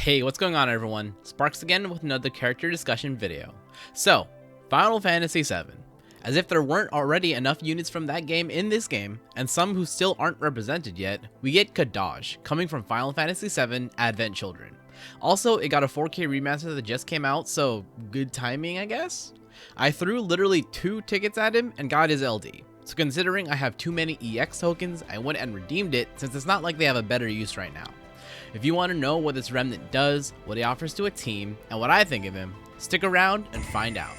Hey, what's going on everyone? Sparks again with another character discussion video. So, Final Fantasy VII. As if there weren't already enough units from that game in this game, and some who still aren't represented yet, we get Kadaj, coming from Final Fantasy VII Advent Children. Also, it got a 4K remaster that just came out, so good timing I guess? I threw literally 2 tickets at him and got his LD. So considering I have too many EX tokens, I went and redeemed it since it's not like they have a better use right now. If you want to know what this remnant does, what he offers to a team, and what I think of him, stick around and find out.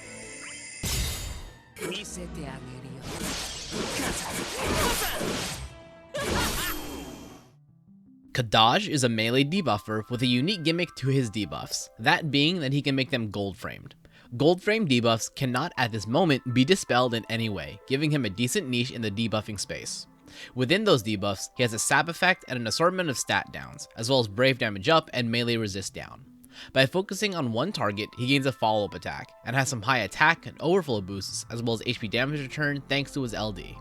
Kadaj is a melee debuffer with a unique gimmick to his debuffs, that being that he can make them gold framed. Gold frame debuffs cannot at this moment be dispelled in any way, giving him a decent niche in the debuffing space. Within those debuffs, he has a sap effect and an assortment of stat downs, as well as brave damage up and melee resist down. By focusing on one target, he gains a follow-up attack, and has some high attack and overflow boosts, as well as HP damage return thanks to his LD.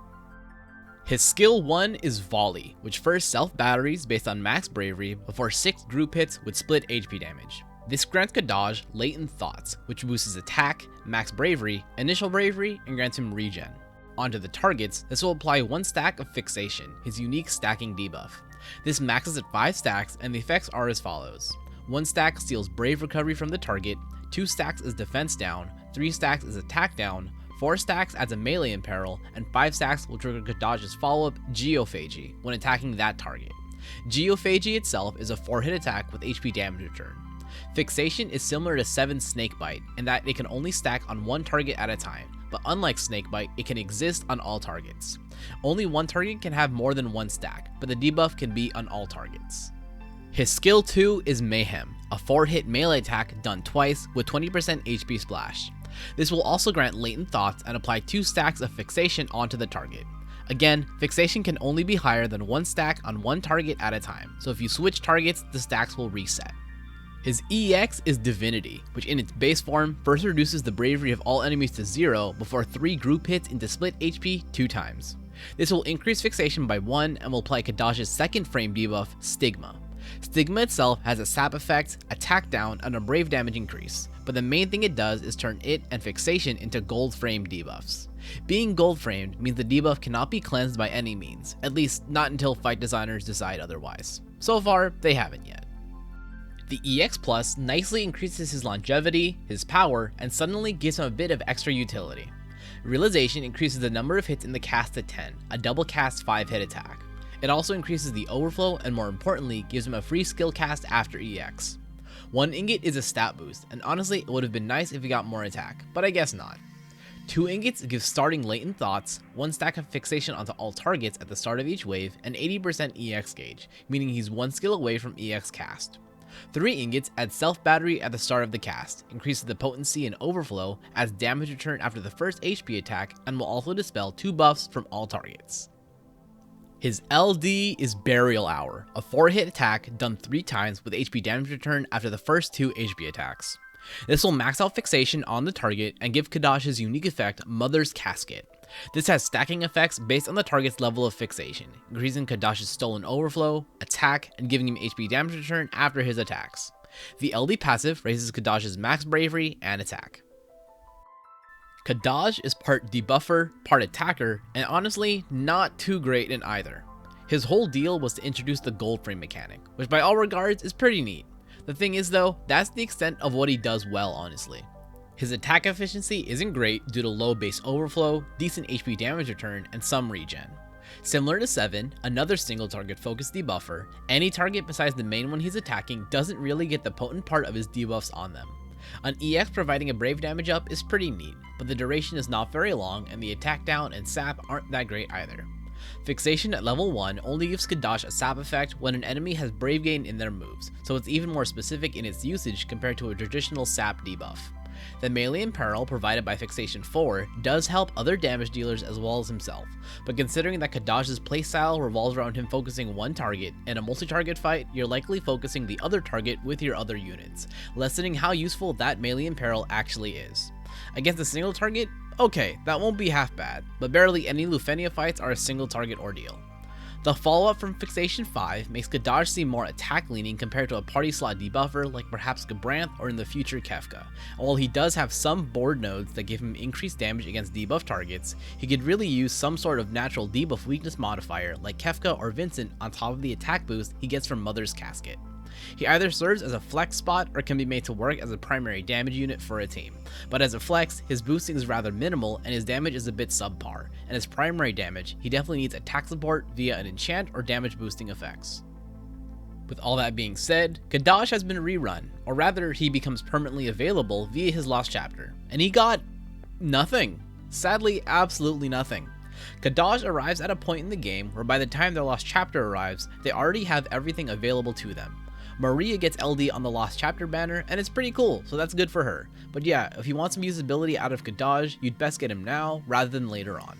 His skill 1 is Volley, which first self-batteries based on max bravery before 6 group hits with split HP damage. This grants Kadaj Latent Thoughts, which boosts his attack, max bravery, initial bravery, and grants him regen. Onto the targets, this will apply 1 stack of Fixation, his unique stacking debuff. This maxes at 5 stacks, and the effects are as follows. 1 stack steals Brave Recovery from the target, 2 stacks is Defense down, 3 stacks is Attack down, 4 stacks adds a melee imperil, and 5 stacks will trigger Kadaj's follow-up Geophagy when attacking that target. Geophagy itself is a 4-hit attack with HP damage return. Fixation is similar to 7 Snakebite in that it can only stack on 1 target at a time, but unlike Snakebite, it can exist on all targets. Only one target can have more than 1 stack, but the debuff can be on all targets. His skill 2 is Mayhem, a 4-hit melee attack done twice with 20% HP splash. This will also grant Latent Thoughts and apply 2 stacks of Fixation onto the target. Again, Fixation can only be higher than 1 stack on 1 target at a time, so if you switch targets, the stacks will reset. His EX is Divinity, which in its base form first reduces the bravery of all enemies to 0 before 3 group hits into split HP 2 times. This will increase Fixation by 1 and will apply Kadaj's second frame debuff, Stigma. Stigma itself has a sap effect, attack down, and a brave damage increase, but the main thing it does is turn it and Fixation into gold frame debuffs. Being gold framed means the debuff cannot be cleansed by any means, at least not until fight designers decide otherwise. So far, they haven't yet. The EX Plus nicely increases his longevity, his power, and suddenly gives him a bit of extra utility. Realization increases the number of hits in the cast to 10, a double cast 5-hit attack. It also increases the overflow and more importantly gives him a free skill cast after EX. 1 ingot is a stat boost, and honestly it would have been nice if he got more attack, but I guess not. 2 ingots gives starting Latent Thoughts, 1 stack of Fixation onto all targets at the start of each wave, and 80% EX gauge, meaning he's 1 skill away from EX cast. 3 ingots add self-battery at the start of the cast, increases the potency and overflow, adds damage return after the first HP attack, and will also dispel 2 buffs from all targets. His LD is Burial Hour, a 4-hit attack done 3 times with HP damage return after the first 2 HP attacks. This will max out Fixation on the target and give Kadaj his unique effect, Mother's Casket. This has stacking effects based on the target's level of Fixation, increasing Kadaj's stolen overflow, attack, and giving him HP damage return after his attacks. The LD passive raises Kadaj's max bravery and attack. Kadaj is part debuffer, part attacker, and honestly, not too great in either. His whole deal was to introduce the gold frame mechanic, which by all regards is pretty neat. The thing is though, that's the extent of what he does well honestly. His attack efficiency isn't great due to low base overflow, decent HP damage return, and some regen. Similar to 7, another single target focused debuffer, any target besides the main one he's attacking doesn't really get the potent part of his debuffs on them. An EX providing a brave damage up is pretty neat, but the duration is not very long and the attack down and sap aren't that great either. Fixation at level 1 only gives Kadaj a sap effect when an enemy has brave gain in their moves, so it's even more specific in its usage compared to a traditional sap debuff. The melee imperil provided by Fixation 4 does help other damage dealers as well as himself, but considering that Kadaj's playstyle revolves around him focusing one target, in a multi-target fight you're likely focusing the other target with your other units, lessening how useful that melee imperil actually is. Against a single target, okay, that won't be half bad, but barely any Lufenia fights are a single target ordeal. The follow-up from Fixation 5 makes Kadaj seem more attack-leaning compared to a party slot debuffer like perhaps Gabranth or in the future Kefka. And while he does have some board nodes that give him increased damage against debuff targets, he could really use some sort of natural debuff weakness modifier like Kefka or Vincent on top of the attack boost he gets from Mother's Casket. He either serves as a flex spot or can be made to work as a primary damage unit for a team, but as a flex, his boosting is rather minimal and his damage is a bit subpar, and as primary damage, he definitely needs attack support via an enchant or damage boosting effects. With all that being said, Kadaj has been rerun, or rather he becomes permanently available via his lost chapter, and he got nothing. Sadly, absolutely nothing. Kadaj arrives at a point in the game where by the time their lost chapter arrives, they already have everything available to them. Maria gets LD on the Lost Chapter banner, and it's pretty cool, so that's good for her. But yeah, if you want some usability out of Kadaj, you'd best get him now, rather than later on.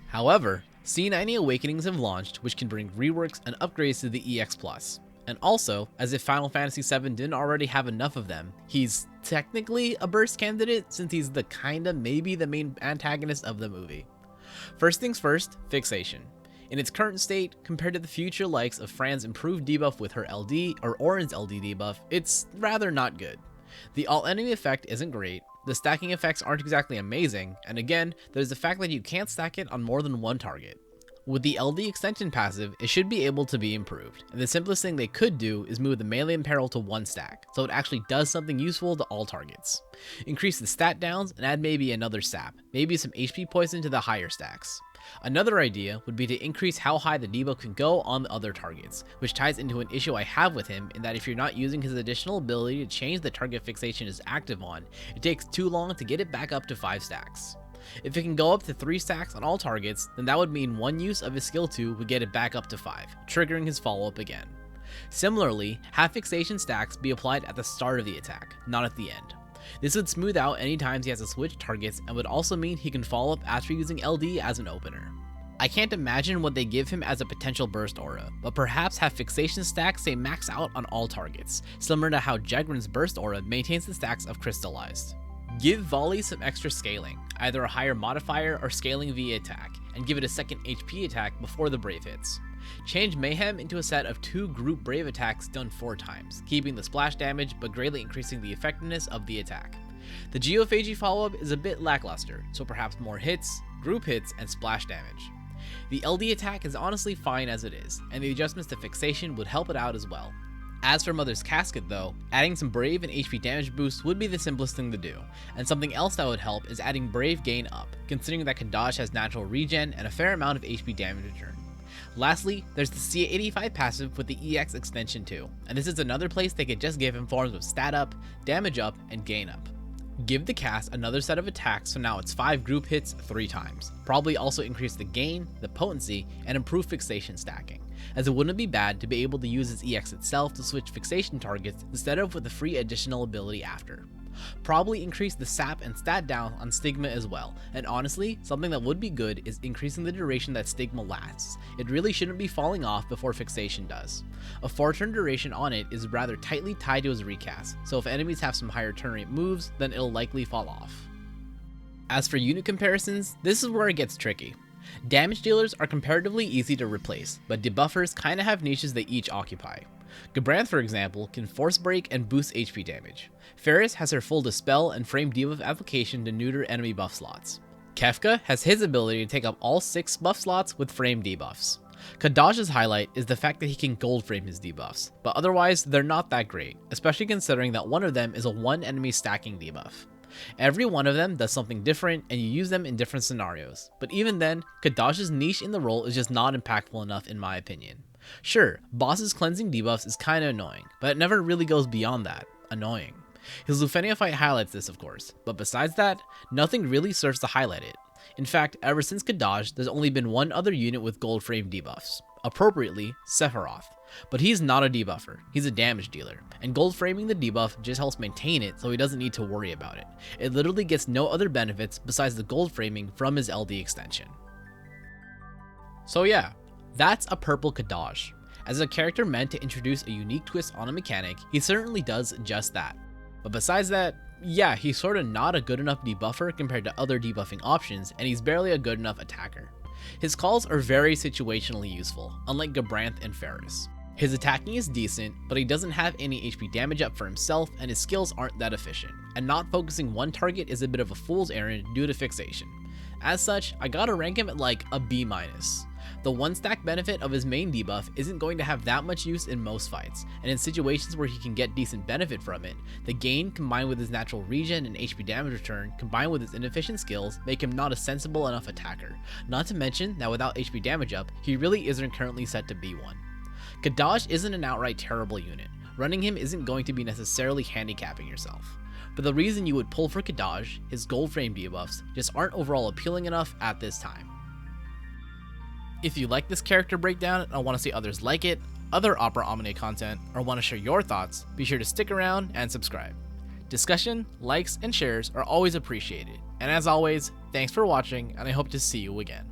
However, C90 Awakenings have launched, which can bring reworks and upgrades to the EX+. And also, as if Final Fantasy VII didn't already have enough of them, he's technically a burst candidate, since he's the kinda maybe the main antagonist of the movie. First things first, Fixation. In its current state, compared to the future likes of Fran's improved debuff with her LD or Auron's LD debuff, it's rather not good. The all enemy effect isn't great, the stacking effects aren't exactly amazing, and again, there's the fact that you can't stack it on more than one target. With the LD extension passive, it should be able to be improved, and the simplest thing they could do is move the melee imperil to one stack, so it actually does something useful to all targets. Increase the stat downs and add maybe another sap, maybe some HP poison to the higher stacks. Another idea would be to increase how high the debuff can go on the other targets, which ties into an issue I have with him in that if you're not using his additional ability to change the target fixation is active on, it takes too long to get it back up to 5 stacks. If it can go up to 3 stacks on all targets, then that would mean one use of his skill 2 would get it back up to 5, triggering his follow-up again. Similarly, have fixation stacks be applied at the start of the attack, not at the end. This would smooth out any times he has to switch targets and would also mean he can follow up after using LD as an opener. I can't imagine what they give him as a potential burst aura, but perhaps have fixation stacks say max out on all targets, similar to how Jegrin's burst aura maintains the stacks of crystallized. Give Volley some extra scaling, either a higher modifier or scaling via attack, and give it a second HP attack before the Brave hits. Change Mayhem into a set of 2 group Brave attacks done 4 times, keeping the splash damage but greatly increasing the effectiveness of the attack. The Geophagy follow-up is a bit lackluster, so perhaps more hits, group hits, and splash damage. The LD attack is honestly fine as it is, and the adjustments to fixation would help it out as well. As for Mother's Casket though, adding some Brave and HP damage boost would be the simplest thing to do, and something else that would help is adding Brave gain up, considering that Kadaj has natural regen and a fair amount of HP damage return. Lastly, there's the C85 passive with the EX extension too, and this is another place they could just give him forms of stat up, damage up, and gain up. Give the cast another set of attacks so now it's 5 group hits 3 times, probably also increase the gain, the potency, and improve fixation stacking, as it wouldn't be bad to be able to use his EX itself to switch fixation targets instead of with a free additional ability after. Probably increase the sap and stat down on Stigma as well, and honestly, something that would be good is increasing the duration that Stigma lasts. It really shouldn't be falling off before fixation does. A 4-turn duration on it is rather tightly tied to his recast, so if enemies have some higher turn rate moves, then it'll likely fall off. As for unit comparisons, this is where it gets tricky. Damage dealers are comparatively easy to replace, but debuffers kinda have niches they each occupy. Gabranth, for example, can force break and boost HP damage. Ferris has her full dispel and frame debuff application to neuter enemy buff slots. Kefka has his ability to take up all 6 buff slots with frame debuffs. Kadaj's highlight is the fact that he can gold frame his debuffs, but otherwise they're not that great, especially considering that one of them is a 1 enemy stacking debuff. Every one of them does something different and you use them in different scenarios, but even then, Kadaj's niche in the role is just not impactful enough in my opinion. Sure, Boss's cleansing debuffs is kinda annoying, but it never really goes beyond that. Annoying. His Lufenia fight highlights this of course, but besides that, nothing really serves to highlight it. In fact, ever since Kadaj, there's only been one other unit with gold frame debuffs. Appropriately, Sephiroth. But he's not a debuffer, he's a damage dealer, and gold framing the debuff just helps maintain it so he doesn't need to worry about it. It literally gets no other benefits besides the gold framing from his LD extension. So yeah, that's a purple Kadaj. As a character meant to introduce a unique twist on a mechanic, he certainly does just that. But besides that, yeah, he's sorta not a good enough debuffer compared to other debuffing options, and he's barely a good enough attacker. His calls are very situationally useful, unlike Gabranth and Ferris. His attacking is decent, but he doesn't have any HP damage up for himself and his skills aren't that efficient, and not focusing one target is a bit of a fool's errand due to fixation. As such, I gotta rank him at like a B-. The one stack benefit of his main debuff isn't going to have that much use in most fights, and in situations where he can get decent benefit from it, the gain combined with his natural regen and HP damage return combined with his inefficient skills make him not a sensible enough attacker, not to mention that without HP damage up, he really isn't currently set to B1. Kadaj isn't an outright terrible unit. Running him isn't going to be necessarily handicapping yourself. But the reason you would pull for Kadaj, his gold frame debuffs, just aren't overall appealing enough at this time. If you like this character breakdown and want to see others like it, other Opera Omnia content, or want to share your thoughts, be sure to stick around and subscribe. Discussion, likes, and shares are always appreciated. And as always, thanks for watching, and I hope to see you again.